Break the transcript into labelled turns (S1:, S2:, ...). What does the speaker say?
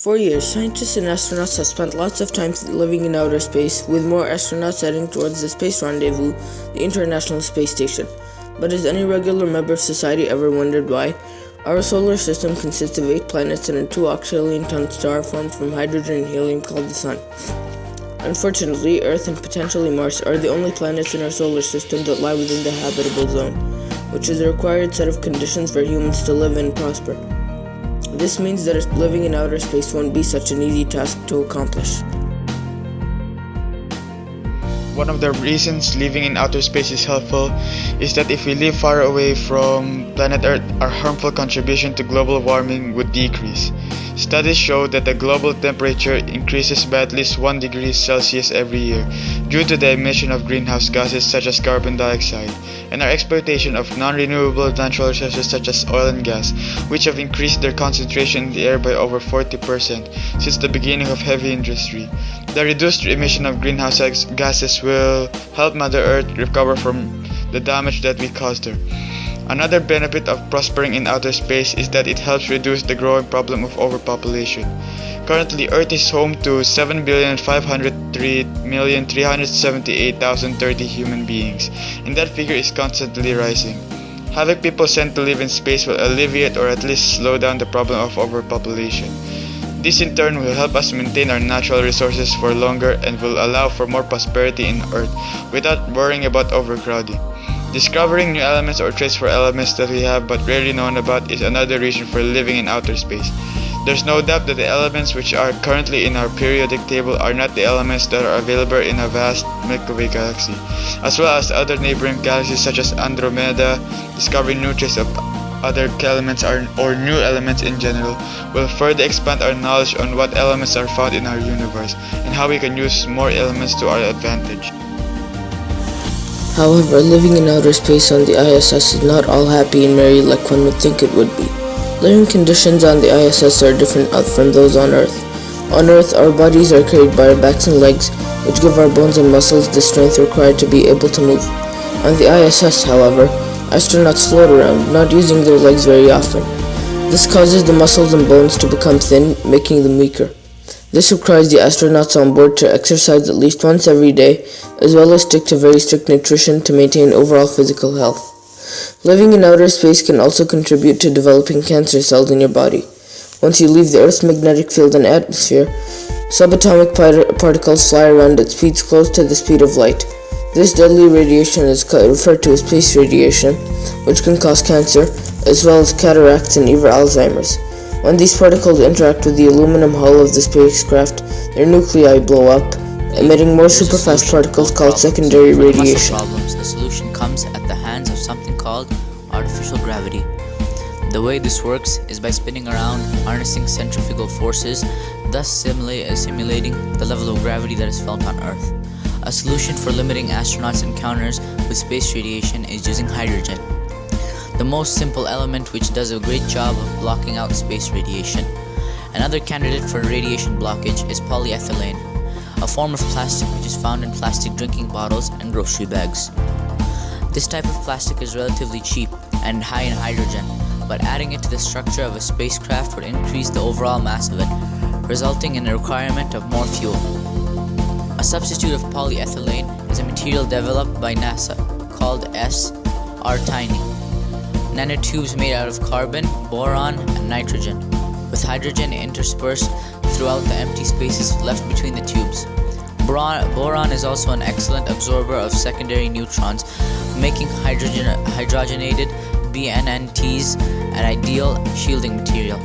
S1: For years, scientists and astronauts have spent lots of time living in outer space, with more astronauts heading towards the space rendezvous, the International Space Station. But has any regular member of society ever wondered why? Our solar system consists of 8 planets and a 2 octillion-ton star formed from hydrogen and helium called the Sun. Unfortunately, Earth and potentially Mars are the only planets in our solar system that lie within the habitable zone, which is a required set of conditions for humans to live and prosper. This means that living in outer space won't be such an easy task to accomplish.
S2: One of the reasons living in outer space is helpful is that if we live far away from planet Earth, our harmful contribution to global warming would decrease. Studies show that the global temperature increases by at least 1 degree Celsius every year due to the emission of greenhouse gases such as carbon dioxide and our exploitation of non-renewable natural resources such as oil and gas, which have increased their concentration in the air by over 40% since the beginning of heavy industry. The reduced emission of greenhouse gases will help Mother Earth recover from the damage that we caused her. Another benefit of prospering in outer space is that it helps reduce the growing problem of overpopulation. Currently, Earth is home to 7,503,378,030 human beings, and that figure is constantly rising. Having people sent to live in space will alleviate or at least slow down the problem of overpopulation. This in turn will help us maintain our natural resources for longer and will allow for more prosperity in Earth without worrying about overcrowding. Discovering new elements or traits for elements that we have but rarely known about is another reason for living in outer space. There's no doubt that the elements which are currently in our periodic table are not the elements that are available in a vast Milky Way galaxy, as well as other neighboring galaxies such as Andromeda. Discovering new traits of other elements or new elements in general will further expand our knowledge on what elements are found in our universe and how we can use more elements to our advantage.
S1: However, living in outer space on the ISS is not all happy and merry like one would think it would be. Living conditions on the ISS are different from those on Earth. On Earth, our bodies are carried by our backs and legs, which give our bones and muscles the strength required to be able to move. On the ISS, however, astronauts float around, not using their legs very often. This causes the muscles and bones to become thin, making them weaker. This requires the astronauts on board to exercise at least once every day, as well as stick to very strict nutrition to maintain overall physical health. Living in outer space can also contribute to developing cancer cells in your body. Once you leave the Earth's magnetic field and atmosphere, subatomic particles fly around at speeds close to the speed of light. This deadly radiation is referred to as space radiation, which can cause cancer, as well as cataracts and even Alzheimer's. When these particles interact with the aluminum hull of the spacecraft, their nuclei blow up, emitting more superfast particles called secondary radiation.
S3: The solution comes at the hands of something called artificial gravity. The way this works is by spinning around, harnessing centrifugal forces, thus simulating the level of gravity that is felt on Earth. A solution for limiting astronauts' encounters with space radiation is using hydrogen, the most simple element which does a great job of blocking out space radiation. Another candidate for radiation blockage is polyethylene, a form of plastic which is found in plastic drinking bottles and grocery bags. This type of plastic is relatively cheap and high in hydrogen, but adding it to the structure of a spacecraft would increase the overall mass of it, resulting in a requirement of more fuel. A substitute of polyethylene is a material developed by NASA called S-R-Tiny. Nanotubes made out of carbon, boron, and nitrogen, with hydrogen interspersed throughout the empty spaces left between the tubes. Boron is also an excellent absorber of secondary neutrons, making hydrogenated BNNTs an ideal shielding material.